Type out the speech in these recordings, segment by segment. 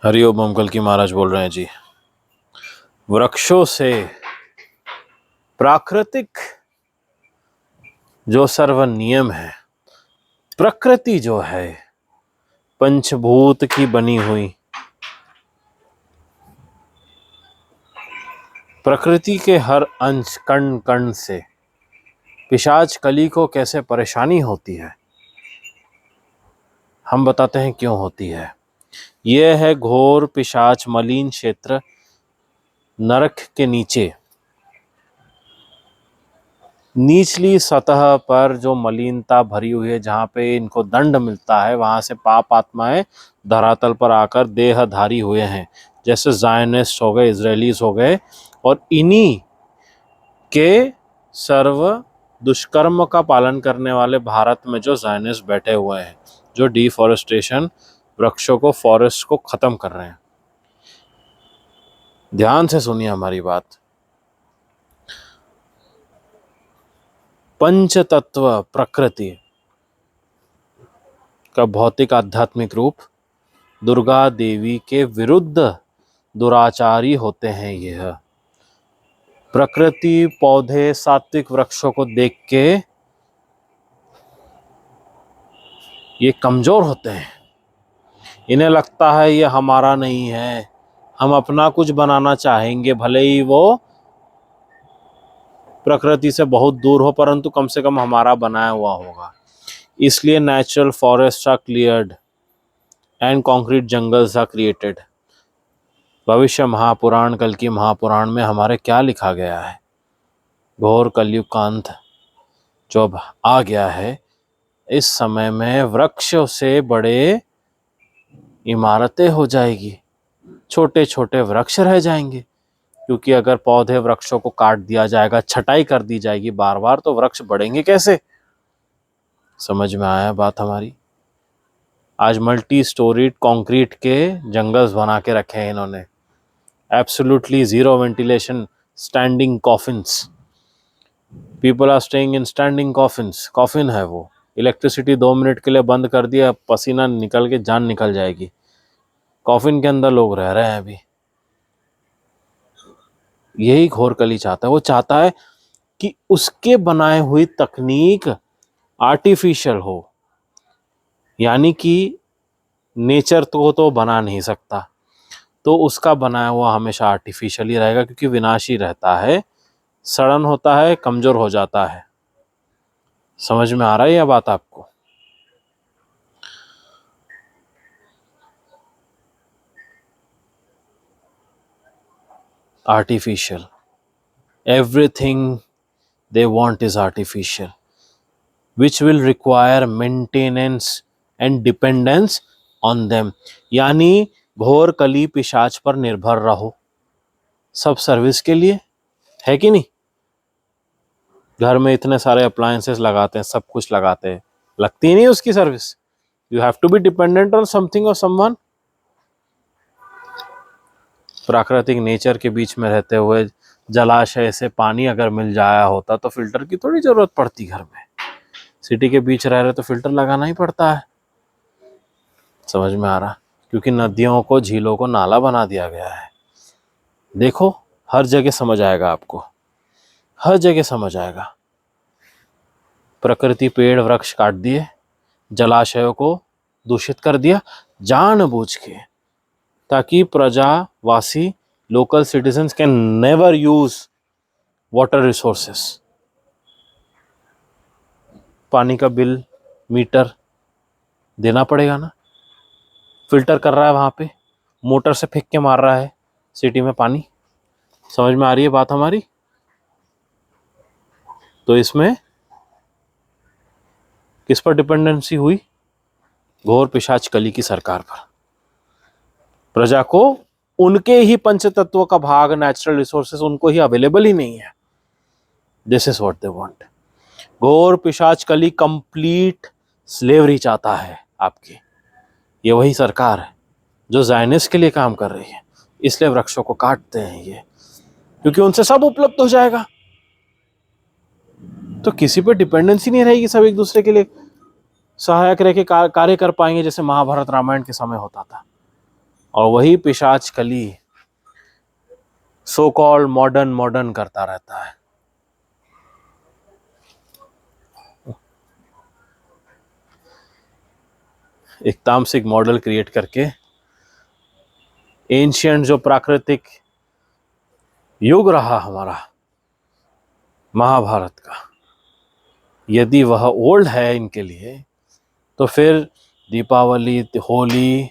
Hariom uncle की महाराज बोल रहे हैं जी। वृक्षों से प्राकृतिक जो सर्व नियम है, प्रकृति जो है पंचभूत की बनी हुई, प्रकृति के हर अंश कण कण से पिशाच कली को कैसे परेशानी होती है, हम बताते हैं क्यों होती है। यह है घोर पिशाच मलिन क्षेत्र, नरक के नीचे निचली सतह पर जो मलिनता भरी हुई है, जहाँ पे इनको दंड मिलता है, वहाँ से पाप आत्माएं धरातल पर आकर देहधारी हुए हैं। जैसे जायनिस्ट हो गए, इजरायलीज हो गए, और इन्हीं के सर्व दुष्कर्म का पालन करने वाले भारत में जो जायनिस्ट बैठे हुए हैं, जो डिफॉरेस्टेशन, वृक्षों को, फॉरेस्ट को खत्म कर रहे हैं। ध्यान से सुनिए हमारी बात। पंच तत्व प्रकृति का भौतिक आध्यात्मिक रूप दुर्गा देवी के विरुद्ध दुराचारी होते हैं। यह प्रकृति, पौधे, सात्विक वृक्षों को देख के ये कमजोर होते हैं। इन्हें लगता है ये हमारा नहीं है, हम अपना कुछ बनाना चाहेंगे, भले ही वो प्रकृति से बहुत दूर हो, परंतु कम से कम हमारा बनाया हुआ होगा। इसलिए natural forest are cleared and concrete jungles are created. Bhavishya Mahapurana, कल की महापुराण में हमारे क्या लिखा गया है? घोर कलयुग का अंत जो अब आ गया है, इस समय में वृक्ष से बड़े इमारतें हो जाएगी, छोटे छोटे वृक्ष रह जाएंगे। क्योंकि अगर पौधे वृक्षों को काट दिया जाएगा, छटाई कर दी जाएगी बार बार, तो वृक्ष बढ़ेंगे कैसे? समझ में आया बात हमारी? आज मल्टी स्टोरीड कंक्रीट के जंगल्स बना के रखे हैं इन्होंने, absolutely zero ventilation, standing coffins. People are staying in standing coffins. Coffin है वो। इलेक्ट्रिसिटी 2 मिनट के लिए बंद कर दिया, पसीना निकल के जान निकल जाएगी। कॉफिन के अंदर लोग रह रहे हैं अभी। यही घोर कली चाहता है। वो चाहता है कि उसके बनाए हुई तकनीक आर्टिफिशियल हो, यानी कि नेचर तो बना नहीं सकता, तो उसका बनाया हुआ हमेशा आर्टिफिशियल ही रहेगा, क्योंकि विनाशी रहता है, सड़न होता है, कमजोर हो जाता है। समझ में आ रहा है यह बात आपको? Artificial, everything they want is artificial, which will require maintenance and dependence on them। यानी घोर कली पिशाच पर निर्भर रहो, सब सर्विस के लिए, है कि नहीं? घर में इतने सारे अप्लायंसेस लगाते हैं, सब कुछ लगाते हैं, लगती ही नहीं उसकी service. You have to be dependent on something और समवन। प्राकृतिक नेचर के बीच में रहते हुए जलाशय से पानी अगर मिल जाया होता तो फिल्टर की थोड़ी जरूरत पड़ती घर में। सिटी के बीच रह रहे तो फिल्टर लगाना ही पड़ता है। समझ में आ रहा? क्योंकि नदियों को, झीलों को नाला बना दिया गया है। देखो, हर जगह समझ आएगा आपको, हर जगह समझ आएगा। प्रकृति, पेड़ वृक्ष काट दिए, जलाशयों को दूषित कर दिया जानबूझ के, ताकि प्रजावासी, local citizens can never use water resources. पानी का बिल, मीटर देना पड़ेगा ना। फिल्टर कर रहा है वहां पे, मोटर से फेंक के मार रहा है सिटी में पानी। समझ में आ रही है बात हमारी? तो इसमें किस पर डिपेंडेंसी हुई? घोर पिशाच कली की सरकार पर। प्रजा को उनके ही पंच तत्वों का भाग, नेचुरल रिसोर्सेस उनको ही अवेलेबल ही नहीं है। This is what they want. घोर पिशाच कली कंप्लीट स्लेवरी चाहता है आपकी। ये वही सरकार है जो जायनिस्ट के लिए काम कर रही है। इसलिए वृक्षों को काटते हैं ये, क्योंकि उनसे सब उपलब्ध हो जाएगा, तो किसी पे डिपेंडेंसी नहीं रहेगी। सब एक दूसरे के लिए सहायक रह के कार्य कर पाएंगे, जैसे महाभारत रामायण के समय होता था। और वही पिशाच कली सो कॉल्ड मॉडर्न मॉडर्न करता रहता है। एक तामसिक मॉडल क्रिएट करके एंशियंट जो प्राकृतिक युग रहा हमारा महाभारत का, यदि वह ओल्ड है इनके लिए, तो फिर दीपावली, होली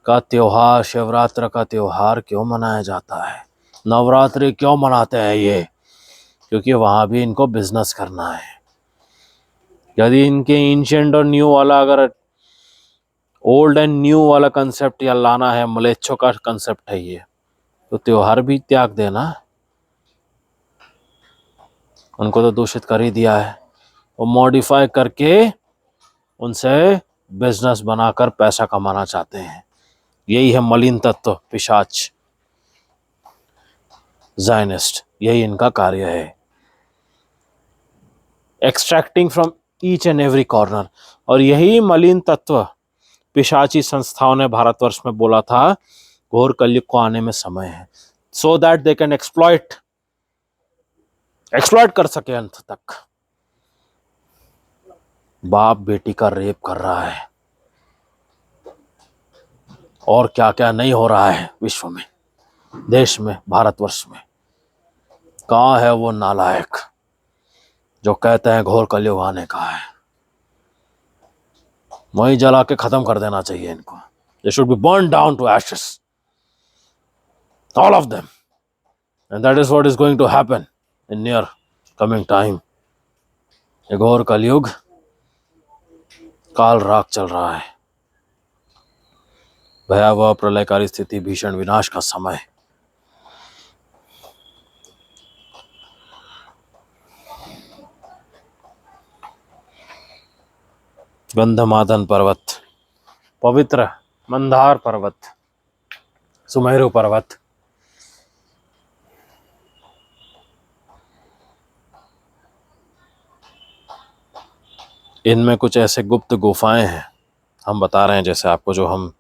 का त्योहार, शिवरात्रि का त्योहार क्यों मनाया जाता है, नवरात्रि क्यों मनाते हैं ये? क्योंकि वहां भी इनको बिजनेस करना है। यदि इनके एंशिएंट और न्यू वाला, अगर ओल्ड एंड न्यू वाला कंसेप्ट या लाना है, मलेच्छों का कंसेप्ट है ये, तो त्योहार भी त्याग देना। उनको तो दूषित कर ही दिया है, वो मॉडिफाई करके उनसे बिजनेस बनाकर पैसा कमाना चाहते हैं। यही है मलिन तत्व, पिशाच, ज़ायनिस्ट, यही इनका कार्य है, extracting from each and every corner. और यही मलिन तत्व पिशाची संस्थाओं ने भारतवर्ष में बोला था घोर कलयुग को आने में समय है, so that they can exploit कर सके अंत तक। बाप बेटी का रेप कर रहा है, और क्या क्या नहीं हो रहा है विश्व में, देश में, भारतवर्ष में। कहाँ है वो नालायक जो कहते हैं घोर कलयुग आने का है? वहीं जला के खत्म कर देना चाहिए इनको। They should be burned down to ashes, all of them, and that is what is going to happen in near coming time. ये घोर कलयुग, काल राग चल रहा है, भयावह प्रलयकारी स्थिति, भीषण विनाश का समय। गंधमादन पर्वत, पवित्र मंदार पर्वत, सुमेरु पर्वत, इनमें कुछ ऐसे गुप्त गुफाएं हैं, हम बता रहे हैं जैसे आपको, जो हम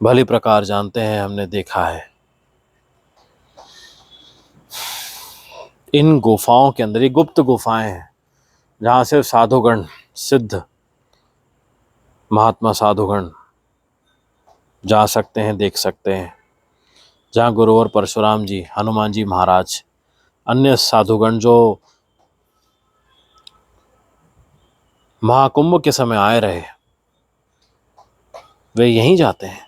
भली प्रकार जानते हैं, हमने देखा है। इन गुफाओं के अंदर, ये गुप्त गुफाएं हैं जहाँ से साधुगण, सिद्ध महात्मा साधुगण जा सकते हैं, देख सकते हैं, जहाँ गुरुवर परशुराम जी, हनुमान जी महाराज, अन्य साधुगण जो महाकुंभ के समय आए रहे, वे यहीं जाते हैं।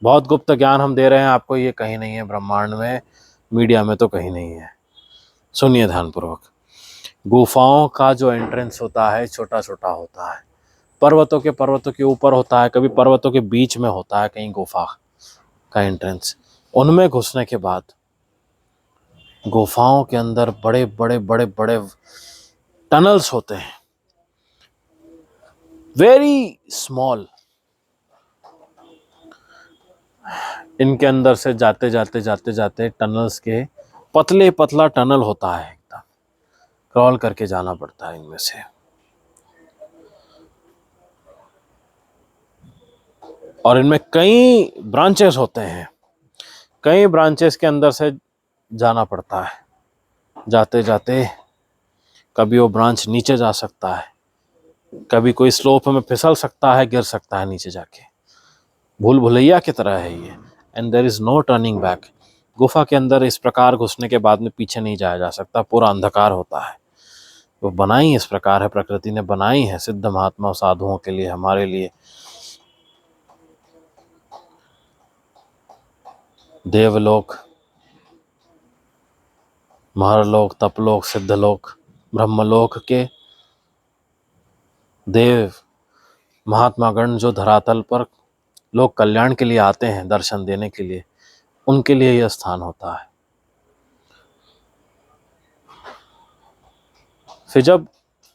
बहुत गुप्त ज्ञान हम दे रहे हैं आपको, ये कहीं नहीं है ब्रह्मांड में, मीडिया में तो कहीं नहीं है। सुनिए ध्यानपूर्वक। गुफाओं का जो एंट्रेंस होता है छोटा छोटा होता है, पर्वतों के ऊपर होता है, कभी पर्वतों के बीच में होता है कहीं गुफा का एंट्रेंस। उनमें घुसने के बाद गुफाओं के अंदर बड़े बड़े बड़े बड़े टनल्स होते हैं, वेरी स्मॉल। इनके अंदर से जाते जाते जाते जाते टनल्स के पतले पतला टनल होता है, एकदम क्रॉल करके जाना पड़ता है इनमें से। और इनमें कई ब्रांचेस होते हैं, कई ब्रांचेस के अंदर से जाना पड़ता है। जाते जाते कभी वो ब्रांच नीचे जा सकता है, कभी कोई स्लोप में फिसल सकता है, गिर सकता है नीचे जाके, भूल भुलैया की तरह है ये। And there is no turning back. गुफा के अंदर इस प्रकार घुसने के बाद में पीछे नहीं जाया जा सकता, पूरा अंधकार होता है। वो बनाई इस प्रकार है, प्रकृति ने बनाई है सिद्ध महात्मा साधुओं के लिए, हमारे लिए। देवलोक, महरलोक, तपलोक, सिद्धलोक, ब्रह्मलोक के देव महात्मागण जो धरातल पर लोग कल्याण के लिए आते हैं, दर्शन देने के लिए, उनके लिए यह स्थान होता है। फिर जब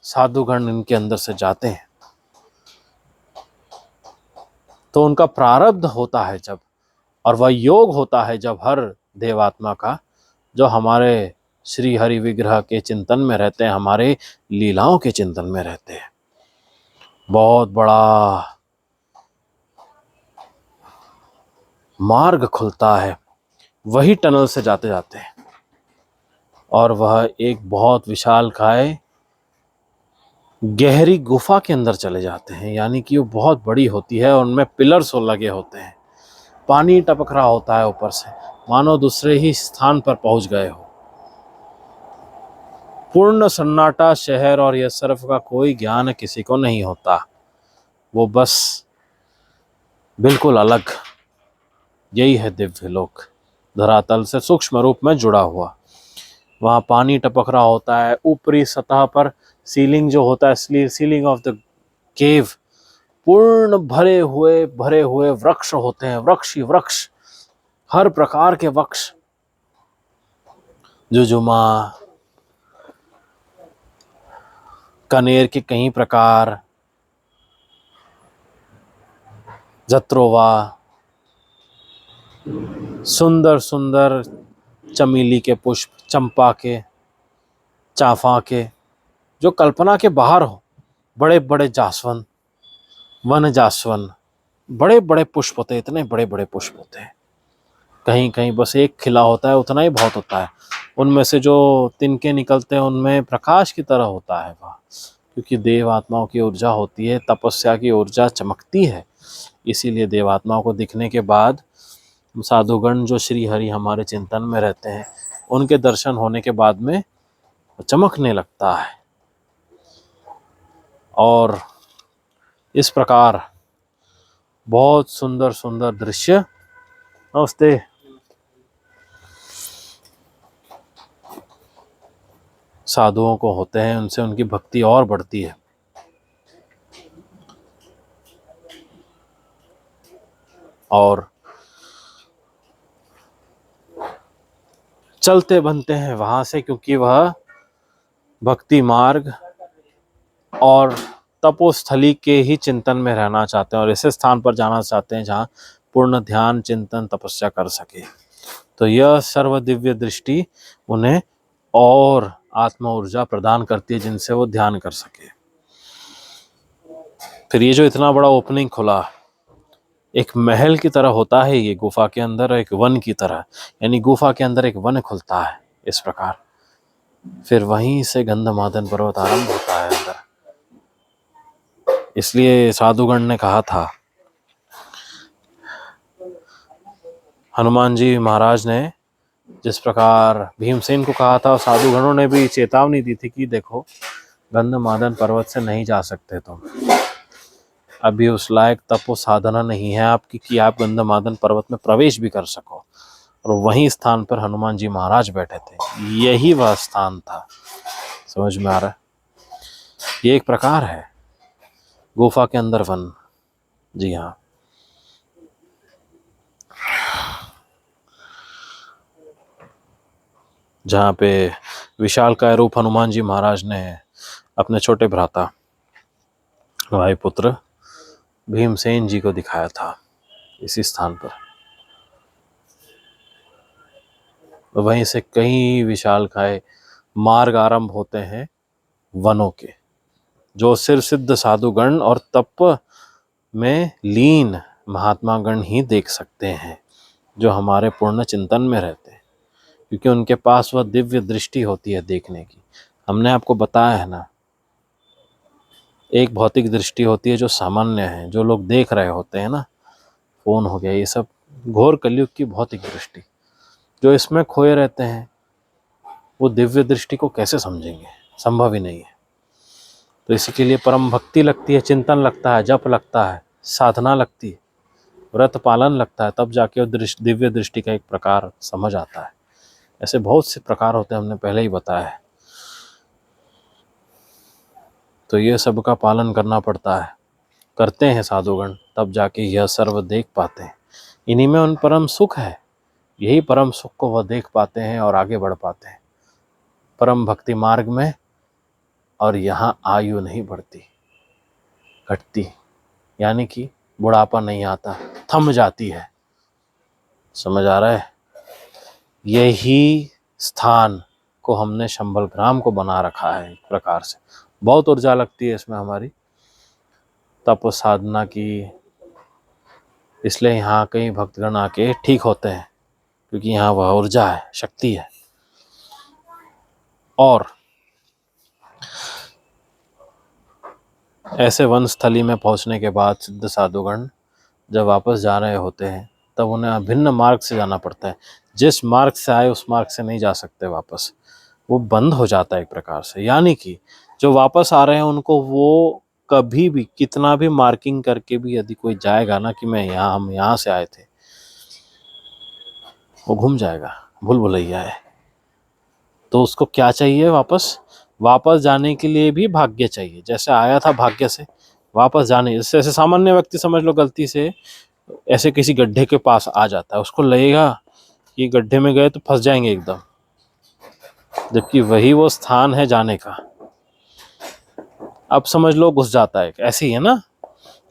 साधुगण इनके अंदर से जाते हैं तो उनका प्रारब्ध होता है जब, और वह योग होता है जब हर देवात्मा का, जो हमारे श्री हरि विग्रह के चिंतन में रहते हैं, हमारे लीलाओं के चिंतन में रहते हैं। बहुत बड़ा मार्ग खुलता है वही टनल से जाते जाते, और वह एक बहुत विशालकाय गहरी गुफा के अंदर चले जाते हैं। यानी कि वो बहुत बड़ी होती है और उनमें पिलर्स लगे होते हैं, पानी टपक रहा होता है ऊपर से, मानो दूसरे ही स्थान पर पहुंच गए हो। पूर्ण सन्नाटा शहर, और यह सर्फ का कोई ज्ञान किसी को नहीं होता, वो बस बिल्कुल अलग। यही है दिव्य लोक, धरातल से सूक्ष्म रूप में जुड़ा हुआ। वहाँ पानी टपक रहा होता है, ऊपरी सतह पर सीलिंग जो होता है, सीलिंग ऑफ द केव, पूर्ण भरे हुए वृक्ष होते हैं, वृक्ष ही वृक्ष, हर प्रकार के वृक्ष, जुजुमा, कनेर के कई प्रकार, जत्रोवा, सुंदर सुंदर चमेली के पुष्प, चंपा के, चाफा के, जो कल्पना के बाहर हो। बड़े बड़े जासवन, वन जासवन, बड़े बड़े पुष्प होते हैं, इतने बड़े बड़े पुष्प होते हैं। कहीं कहीं बस एक खिला होता है, उतना ही बहुत होता है। उनमें से जो तिनके निकलते हैं उनमें प्रकाश की तरह होता है वह, क्योंकि देव आत्माओं की ऊर्जा होती है, तपस्या की ऊर्जा चमकती है। इसीलिए देवात्माओं को दिखने के बाद साधुगण जो श्री हरि हमारे चिंतन में रहते हैं, उनके दर्शन होने के बाद में चमकने लगता है। और इस प्रकार बहुत सुंदर सुंदर दृश्य, नमस्ते, साधुओं को होते हैं, उनसे उनकी भक्ति और बढ़ती है। और चलते बनते हैं वहां से, क्योंकि वह भक्ति मार्ग और तपोस्थली के ही चिंतन में रहना चाहते हैं, और ऐसे स्थान पर जाना चाहते हैं जहाँ पूर्ण ध्यान चिंतन तपस्या कर सके। तो यह सर्वदिव्य दृष्टि उन्हें और आत्मा ऊर्जा प्रदान करती है, जिनसे वो ध्यान कर सके। फिर ये जो इतना बड़ा ओपनिंग खुला, एक महल की तरह होता है ये, गुफा के अंदर एक वन की तरह, यानी गुफा के अंदर एक वन खुलता है इस प्रकार। फिर वहीं से गंधमादन पर्वत आरंभ होता है अंदर। इसलिए साधुगण ने कहा था, हनुमान जी महाराज ने जिस प्रकार भीमसेन को कहा था, साधुगणों ने भी चेतावनी दी थी कि देखो, गंधमादन पर्वत से नहीं जा सकते तुम, अभी उस लायक तपो साधना नहीं है आपकी कि आप गंधमादन पर्वत में प्रवेश भी कर सको। और वही स्थान पर हनुमान जी महाराज बैठे थे, यही वह स्थान था। समझ में आ रहा है? ये एक प्रकार है गुफा के अंदर वन। जी हाँ, जहाँ पे विशालकाय रूप हनुमान जी महाराज ने अपने छोटे भ्राता भाई पुत्र भीमसेन जी को दिखाया था, इसी स्थान पर। वहीं से कई विशालकाय मार्ग आरंभ होते हैं वनों के, जो सिर्फ सिद्ध साधुगण और तप में लीन महात्मागण ही देख सकते हैं, जो हमारे पूर्ण चिंतन में रहते हैं, क्योंकि उनके पास वह दिव्य दृष्टि होती है देखने की। हमने आपको बताया है ना, एक भौतिक दृष्टि होती है जो सामान्य है, जो लोग देख रहे होते हैं ना, फोन हो गया, ये सब घोर कलयुग की भौतिक दृष्टि। जो इसमें खोए रहते हैं वो दिव्य दृष्टि को कैसे समझेंगे, संभव ही नहीं है। तो इसी के लिए परम भक्ति लगती है, चिंतन लगता है, जप लगता है, साधना लगती है, व्रत पालन लगता है, तब जाके वो दिव्य दृष्टि का एक प्रकार समझ आता है। ऐसे बहुत से प्रकार होते हैं, हमने पहले ही बताया है। तो ये सब का पालन करना पड़ता है, करते हैं साधुगण, तब जाके यह सर्व देख पाते हैं। इन्हीं में उन परम सुख है, यही परम सुख को वह देख पाते हैं और आगे बढ़ पाते हैं परम भक्ति मार्ग में। और यहाँ आयु नहीं बढ़ती, घटती, यानी कि बुढ़ापा नहीं आता, थम जाती है। समझ आ रहा है? यही स्थान को हमने शंबल ग्राम को बना रखा है एक प्रकार से। बहुत ऊर्जा लगती है इसमें हमारी, तप साधना की, इसलिए यहाँ कई भक्तगण आके ठीक होते हैं, क्योंकि यहाँ वह ऊर्जा है, शक्ति है। और ऐसे वन स्थली में पहुँचने के बाद सिद्ध साधुगण जब वापस जा रहे होते हैं तब उन्हें अभिन्न मार्ग से जाना पड़ता है। जिस मार्ग से आए उस मार्ग से नहीं जा सकते वापस, वो बंद हो जाता है एक प्रकार से। यानी कि जो वापस आ रहे हैं उनको वो कभी भी कितना भी मार्किंग करके भी यदि कोई जाएगा ना कि हम यहाँ से आए थे, वो घूम जाएगा, भूल भुलैया है। तो उसको क्या चाहिए? वापस जाने के लिए भी भाग्य चाहिए। जैसे आया था भाग्य से, वापस जाने, जैसे ऐसे सामान्य व्यक्ति समझ लो गलती से ऐसे किसी गड्ढे के पास आ जाता है, उसको लगेगा कि गड्ढे में गए तो फंस जाएंगे एकदम, जबकि वही वो स्थान है जाने का। अब समझ लो घुस जाता है, ऐसे ही है ना,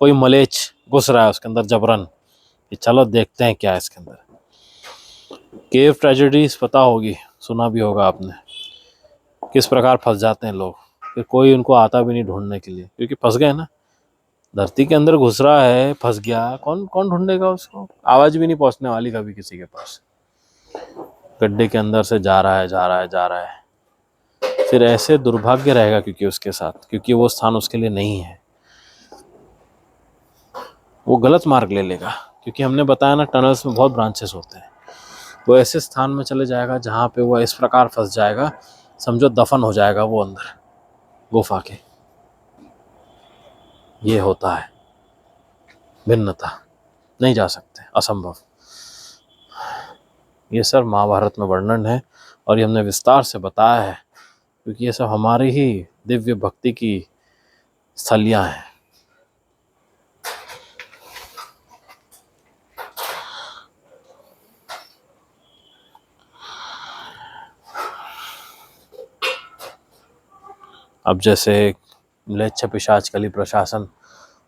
कोई मलेच घुस रहा है उसके अंदर जबरन कि चलो देखते हैं क्या है इसके अंदर। केव ट्रेजेडीज पता होगी, सुना भी होगा आपने, किस प्रकार फंस जाते हैं लोग, फिर कोई उनको आता भी नहीं ढूंढने के लिए, क्योंकि फंस गए ना। धरती के अंदर घुस रहा है, फंस गया, कौन कौन ढूंढेगा उसको? आवाज भी नहीं पहुंचने वाली कभी किसी के पास। गड्ढे के अंदर से जा रहा है, जा रहा है, जा रहा है, फिर ऐसे दुर्भाग्य रहेगा क्योंकि उसके साथ, क्योंकि वो स्थान उसके लिए नहीं है, वो गलत मार्ग ले लेगा। क्योंकि हमने बताया ना, टनल्स में बहुत ब्रांचेस होते हैं। वो ऐसे स्थान में चले जाएगा जहाँ पे वो इस प्रकार फंस जाएगा, समझो दफन हो जाएगा वो अंदर गुफा के। ये होता है भिन्नता, नहीं जा सकते, असंभव। ये सब महाभारत में वर्णन है और ये हमने विस्तार से बताया है, क्योंकि ये सब हमारी ही दिव्य भक्ति की स्थलियाँ हैं। अब जैसे म्लेच्छ पिशाच कली प्रशासन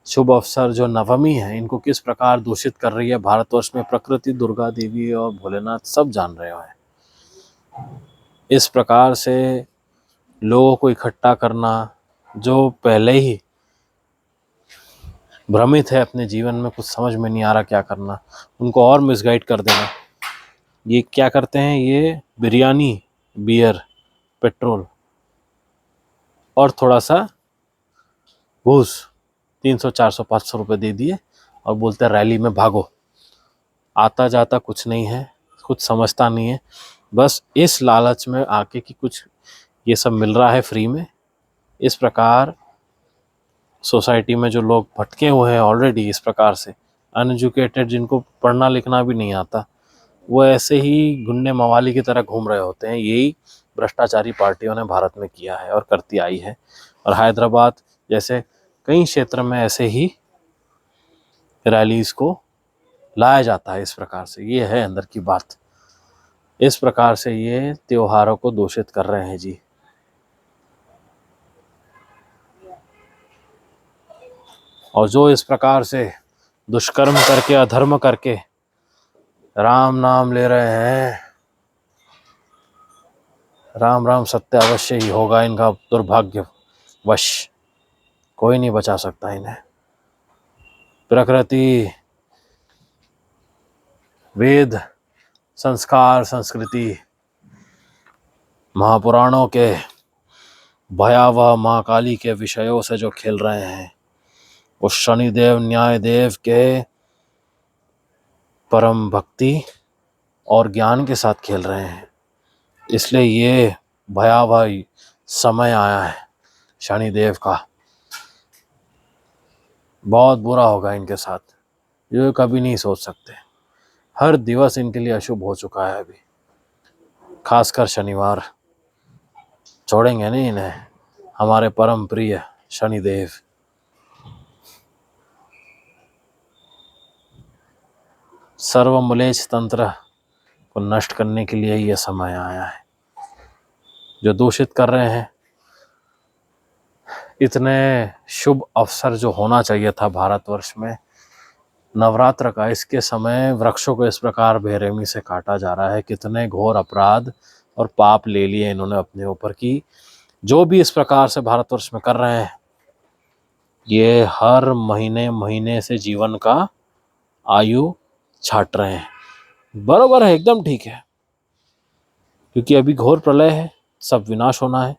शुभ अवसर जो नवमी है, इनको किस प्रकार दूषित कर रही है भारतवर्ष में, प्रकृति, दुर्गा देवी और भोलेनाथ सब जान रहे हैं। इस प्रकार से लोगों को इकट्ठा करना, जो पहले ही भ्रमित है अपने जीवन में, कुछ समझ में नहीं आ रहा क्या करना, उनको और मिसगाइड कर देना। ये क्या करते हैं? ये बिरयानी, बियर, पेट्रोल और थोड़ा सा घूस, 300, 400, 500 रुपये दे दिए और बोलते हैं रैली में भागो। आता जाता कुछ नहीं है, कुछ समझता नहीं है, बस इस लालच में आके कि कुछ ये सब मिल रहा है फ्री में। इस प्रकार सोसाइटी में जो लोग भटके हुए हैं ऑलरेडी, इस प्रकार से अनएजुकेटेड, जिनको पढ़ना लिखना भी नहीं आता, वो ऐसे ही गुंडे मवाली की तरह घूम रहे होते हैं। यही भ्रष्टाचारी पार्टियों ने भारत में किया है और करती आई है। और हैदराबाद जैसे कई क्षेत्र में ऐसे ही रैलीज को लाया जाता है इस प्रकार से। ये है अंदर की बात। इस प्रकार से ये त्योहारों को दूषित कर रहे हैं जी। और जो इस प्रकार से दुष्कर्म करके, अधर्म करके राम नाम ले रहे हैं, राम राम सत्य अवश्य ही होगा इनका दुर्भाग्यवश, कोई नहीं बचा सकता इन्हें। प्रकृति, वेद, संस्कार, संस्कृति, महापुराणों के भयावह महाकाली के विषयों से जो खेल रहे हैं, वो शनिदेव न्यायदेव के परम भक्ति और ज्ञान के साथ खेल रहे हैं। इसलिए ये भयावह समय आया है शनिदेव का, बहुत बुरा होगा इनके साथ, ये कभी नहीं सोच सकते। हर दिवस इनके लिए अशुभ हो चुका है अभी, खासकर शनिवार। छोड़ेंगे नहीं इन्हें हमारे परम प्रिय शनिदेव। सर्वमलेच्छ तंत्र को नष्ट करने के लिए ये समय आया है। जो दूषित कर रहे हैं, इतने शुभ अवसर जो होना चाहिए था भारतवर्ष में नवरात्र का, इसके समय वृक्षों को इस प्रकार बेरहमी से काटा जा रहा है। कितने घोर अपराध और पाप ले लिए इन्होंने अपने ऊपर की, जो भी इस प्रकार से भारतवर्ष में कर रहे हैं, ये हर महीने महीने से जीवन का आयु छाट रहे हैं। बरोबर है, एकदम ठीक है, क्योंकि अभी घोर प्रलय है, सब विनाश होना है,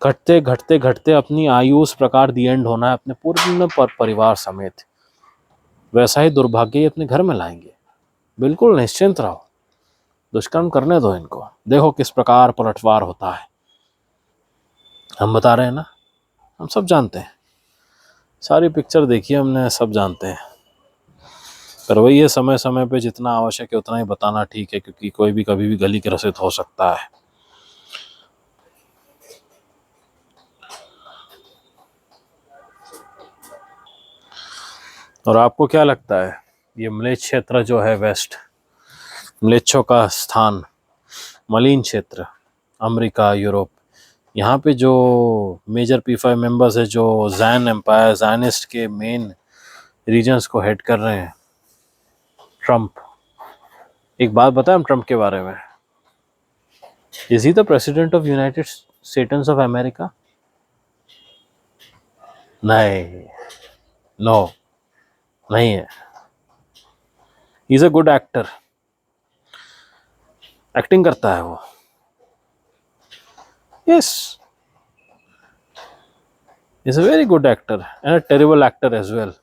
घटते घटते घटते अपनी आयु उस प्रकार दी एंड होना है अपने पूर्ण परिवार समेत। वैसा ही दुर्भाग्य अपने घर में लाएंगे। बिल्कुल निश्चिंत रहो, दुष्कर्म करने दो इनको, देखो किस प्रकार पलटवार होता है। हम बता रहे हैं ना, हम सब जानते हैं, सारी पिक्चर देखी हमने, सब जानते हैं। पर वही है, समय समय पे जितना आवश्यक है उतना ही बताना ठीक है, क्योंकि कोई भी कभी भी गली ग्रसित हो सकता है। और आपको क्या लगता है, ये मलेच्छ क्षेत्र जो है, वेस्ट मलेच्छों का स्थान, मलिन क्षेत्र, अमेरिका, यूरोप, यहाँ पे जो मेजर P5 मेंबर्स है, जो जैन एम्पायर, ज़ायनिस्ट के मेन रीजन्स को हेड कर रहे हैं, ट्रम्प। एक बात बताएं ट्रम्प के बारे में, is he the president of United States of America? नहीं, नो, नहीं है। Is a good actor, acting करता है वो। Yes, is a very good actor and a terrible actor as well,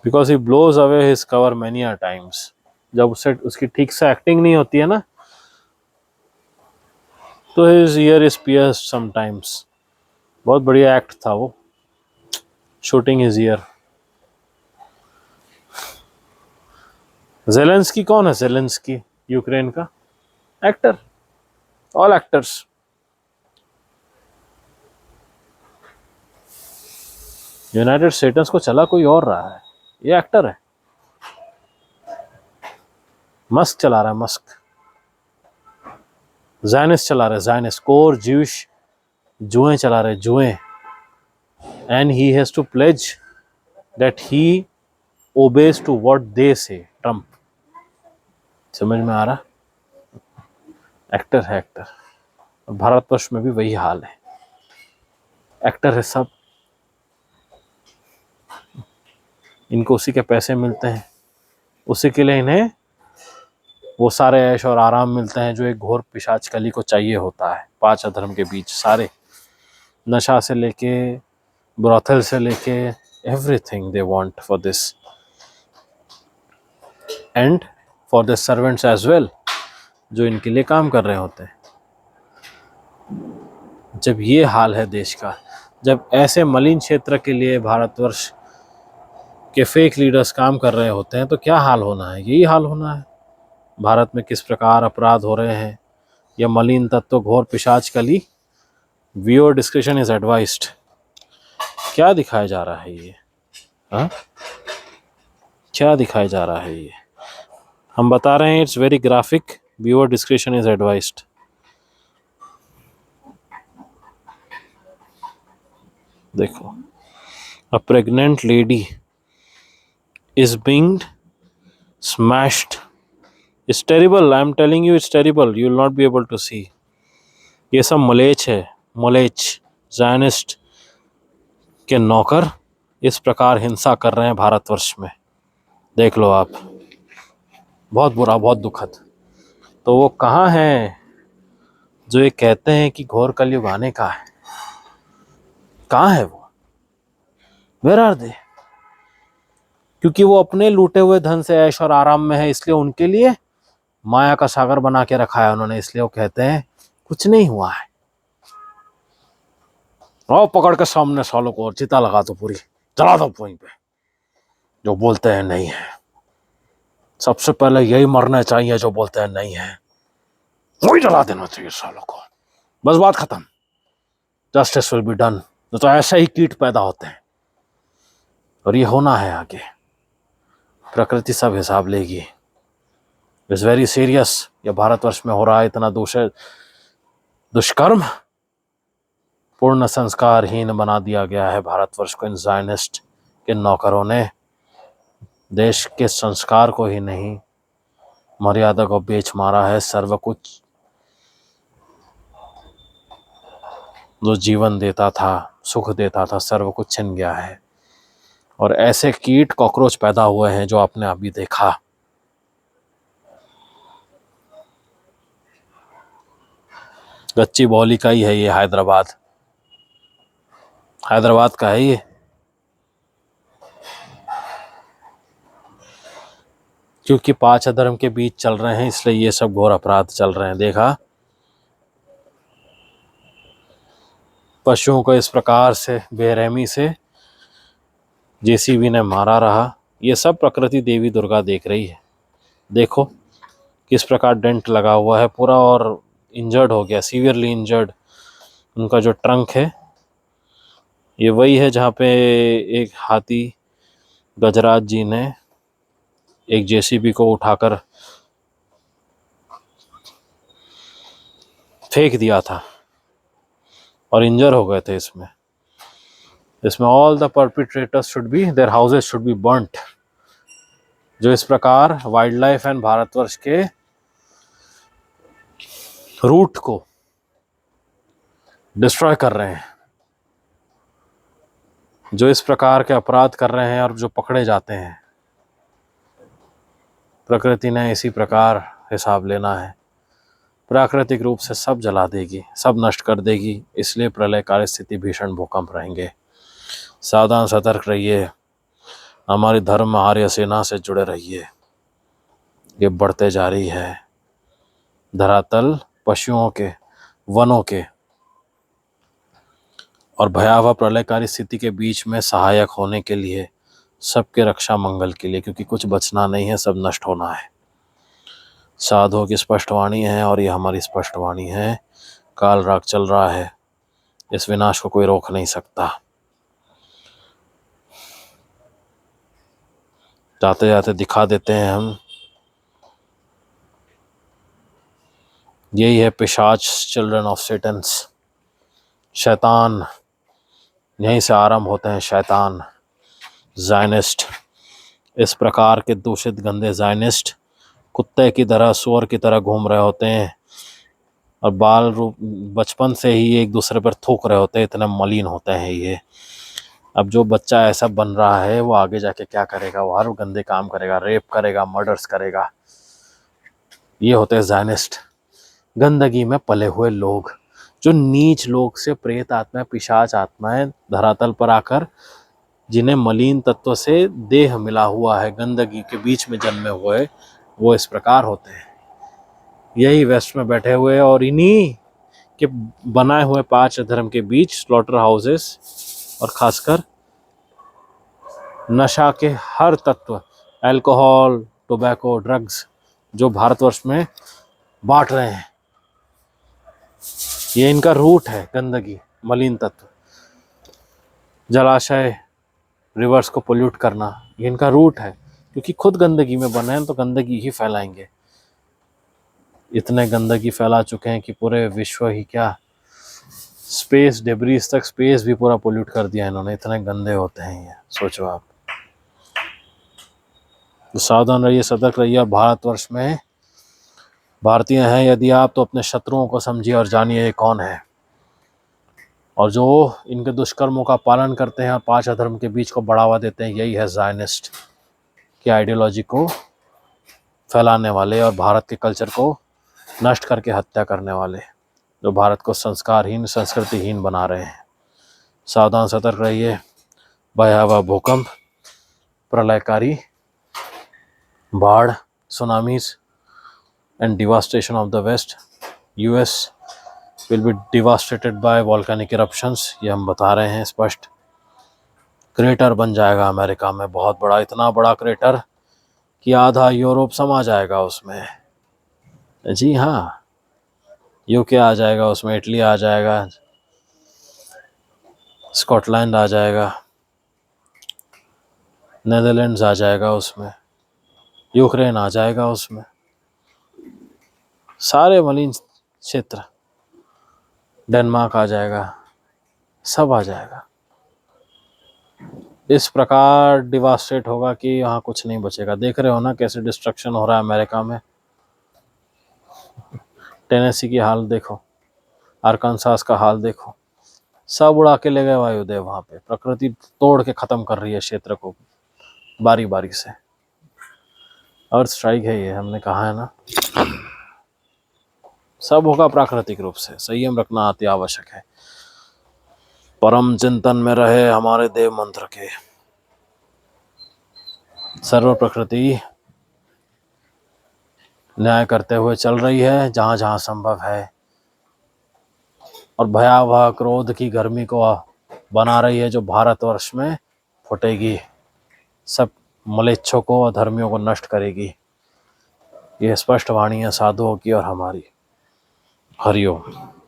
because he blows away his cover many a times. जब उससे उसकी ठीक से एक्टिंग नहीं होती है ना, तो his year is pierced sometimes. बहुत बढ़िया एक्ट था वो, शूटिंग हिज ईयर। जेलेंस्की कौन है? जेलेंस्की यूक्रेन का actor, all actors. United states को चला कोई और रहा है, ये एक्टर है। मस्क चला रहा है, मस्क ज़ायनिस्ट चला रहा है, ज़ायनिस्ट कोर ज्यूश जुएं चला रहे, जुएं। And he has to pledge that he obeys to what they say, Trump. समझ में आ रहा? एक्टर है, एक्टर। भारतवर्ष में भी वही हाल है, एक्टर है सब, इनको उसी के पैसे मिलते हैं, उसी के लिए इन्हें वो सारे ऐश और आराम मिलते हैं जो एक घोर पिशाच कली को चाहिए होता है। पांच अधर्म के बीच सारे, नशा से लेके ब्रोथल से लेके everything they want for this and for the servants as well, जो इनके लिए काम कर रहे होते हैं। जब ये हाल है देश का, जब ऐसे मलिन क्षेत्र के लिए भारतवर्ष के फेक लीडर्स काम कर रहे होते हैं, तो क्या हाल होना है? यही हाल होना है। भारत में किस प्रकार अपराध हो रहे हैं, यह मलिन तत्व, घोर पिशाच कली। Viewer description is advised. क्या दिखाया जा रहा है ये? हाँ, क्या दिखाया जा रहा है ये? हम बता रहे हैं, it's very graphic, viewer description is advised. देखो, a pregnant lady is being smashed. It's terrible, I am telling you, it's terrible, you will not be able to see. ये सब मलेच्छ है, मलेच्छ ज़ायनिस्ट के नौकर इस प्रकार हिंसा कर रहे हैं भारतवर्ष में। देख लो आप, बहुत बुरा, बहुत दुखद। तो वो कहाँ हैं जो ये कहते हैं कि घोर कलयुग आने का है? कहाँ है वो? Where are they? क्योंकि वो अपने लूटे हुए धन से ऐश और आराम में है, इसलिए उनके लिए माया का सागर बना के रखा है उन्होंने, इसलिए वो कहते हैं कुछ नहीं हुआ है। और पकड़ के सामने सालों को और चिता लगा दो, पूरी जला दो वहीं पे, जो बोलते हैं नहीं है। सबसे पहले यही मरना चाहिए जो बोलते हैं नहीं है, वही जला देना चाहिए सालों को, बस बात खत्म। Justice will be done. तो ऐसे ही कीट पैदा होते हैं, और ये होना है आगे, प्रकृति सब हिसाब लेगी। It's very serious. ये भारतवर्ष में हो रहा है इतना दुष्कर्म, पूर्ण संस्कारहीन बना दिया गया है भारतवर्ष को इन ज़ायनिस्ट के नौकरों ने। देश के संस्कार को ही नहीं, मर्यादा को बेच मारा है, सर्व कुछ जो जीवन देता था, सुख देता था, सर्व कुछ छिन गया है। और ऐसे कीट कॉकरोच पैदा हुए हैं जो आपने अभी देखा। गच्ची बौली का ही है ये, हैदराबाद, हैदराबाद का है ये। क्योंकि पांच अधर्म के बीच चल रहे हैं इसलिए ये सब घोर अपराध चल रहे हैं। देखा, पशुओं को इस प्रकार से बेरहमी से जेसीबी ने मारा रहा। ये सब प्रकृति देवी दुर्गा देख रही है। देखो किस प्रकार डेंट लगा हुआ है पूरा, और इंजर्ड हो गया, सीवियरली इंजर्ड। उनका जो ट्रंक है ये वही है जहाँ पे एक हाथी गजराज जी ने एक जेसीबी को उठाकर फेंक दिया था और इंजर हो गए थे। इसमें all the perpetrators should be, their houses should be burnt. जो इस प्रकार वाइल्ड लाइफ एंड भारतवर्ष के रूट को डिस्ट्रॉय कर रहे हैं, जो इस प्रकार के अपराध कर रहे हैं और जो पकड़े जाते हैं, प्रकृति ने इसी प्रकार हिसाब लेना है। प्राकृतिक रूप से सब जला देगी, सब नष्ट कर देगी। इसलिए प्रलयकारी स्थिति, भीषण भूकंप रहेंगे। सावधान सतर्क रहिए, हमारी धर्म आर्य सेना से जुड़े रहिए। ये बढ़ते जा रही है धरातल पशुओं के, वनों के और भयावह प्रलयकारी स्थिति के बीच में सहायक होने के लिए, सबके रक्षा मंगल के लिए, क्योंकि कुछ बचना नहीं है, सब नष्ट होना है। साधुओं की स्पष्टवाणी है और ये हमारी स्पष्टवाणी है। काल राग चल रहा है, इस विनाश को कोई रोक नहीं सकता। जाते जाते दिखा देते हैं हम। यही है पिशाच, चिल्ड्रन ऑफ सेटन्स, शैतान। यहीं से आरंभ होते हैं शैतान, ज़ायनिस्ट। इस प्रकार के दूषित गंदे ज़ायनिस्ट कुत्ते की तरह, सुअर की तरह घूम रहे होते हैं और बाल रूप बचपन से ही एक दूसरे पर थूक रहे होते हैं। इतने मलिन होते हैं ये। अब जो बच्चा ऐसा बन रहा है वो आगे जाके क्या करेगा? वो हर गंदे काम करेगा, रेप करेगा, मर्डर्स करेगा। ये होते हैं ज़ायनिस्ट, गंदगी में पले हुए लोग, जो नीच लोग से प्रेत आत्माएं, पिशाच आत्माएं धरातल पर आकर, जिन्हें मलिन तत्व से देह मिला हुआ है, गंदगी के बीच में जन्मे हुए, वो इस प्रकार होते हैं। यही वेस्ट में बैठे हुए और इन्हीं के बनाए हुए पांच धर्म के बीच स्लॉटर हाउसेस और खासकर नशा के हर तत्व, अल्कोहल, टोबैको, ड्रग्स, जो भारतवर्ष में बांट रहे हैं, ये इनका रूट है। गंदगी, मलिन तत्व, जलाशय, रिवर्स को पोल्यूट करना, ये इनका रूट है। क्योंकि खुद गंदगी में बने हैं तो गंदगी ही फैलाएंगे। इतने गंदगी फैला चुके हैं कि पूरे विश्व ही क्या, स्पेस डेब्रीज तक, स्पेस भी पूरा पोल्यूट कर दिया इन्होंने। इतने गंदे होते हैं ये, सोचो आप। तो सावधान रहिए, सतर्क रहिए। भारतवर्ष में भारतीय हैं यदि आप, तो अपने शत्रुओं को समझिए और जानिए ये कौन है। और जो इनके दुष्कर्मों का पालन करते हैं और पांच अधर्म के बीच को बढ़ावा देते हैं, यही है ज़ायनिस्ट की आइडियोलॉजी को फैलाने वाले और भारत के कल्चर को नष्ट करके हत्या करने वाले, जो भारत को संस्कारहीन, संस्कृतिहीन बना रहे हैं। सावधान सतर्क रहिए। भयावह भूकंप, प्रलयकारी बाढ़, tsunamis and devastation of the West. US will be devastated by volcanic eruptions, ये हम बता रहे हैं स्पष्ट। क्रेटर बन जाएगा अमेरिका में बहुत बड़ा, इतना बड़ा क्रेटर कि आधा यूरोप समा जाएगा उसमें। जी हाँ, यूके आ जाएगा उसमें, इटली आ जाएगा, स्कॉटलैंड आ जाएगा, नेदरलैंड्स आ जाएगा उसमें, यूक्रेन आ जाएगा उसमें, सारे मलिन क्षेत्र, डेनमार्क आ जाएगा, सब आ जाएगा। इस प्रकार डिवास्टेट होगा कि यहाँ कुछ नहीं बचेगा। देख रहे हो ना कैसे डिस्ट्रक्शन हो रहा है अमेरिका में। टेनेसी की हाल देखो, आरकानसास का हाल देखो, सब उड़ा के ले गए वायुदेव। वहां पे प्रकृति तोड़ के खत्म कर रही है क्षेत्र को बारी बारी से। अर्थ स्ट्राइक है ये, हमने कहा है ना। सब होगा प्राकृतिक रूप से, संयम रखना अति आवश्यक है। परम चिंतन में रहे हमारे देव मंत्र के। सर्व प्रकृति न्याय करते हुए चल रही है जहां जहां संभव है, और भयावह क्रोध की गर्मी को बना रही है जो भारतवर्ष में फुटेगी, सब मलेच्छों को और धर्मियों को नष्ट करेगी। ये स्पष्ट वाणी है साधुओं की और हमारी। हरिओम।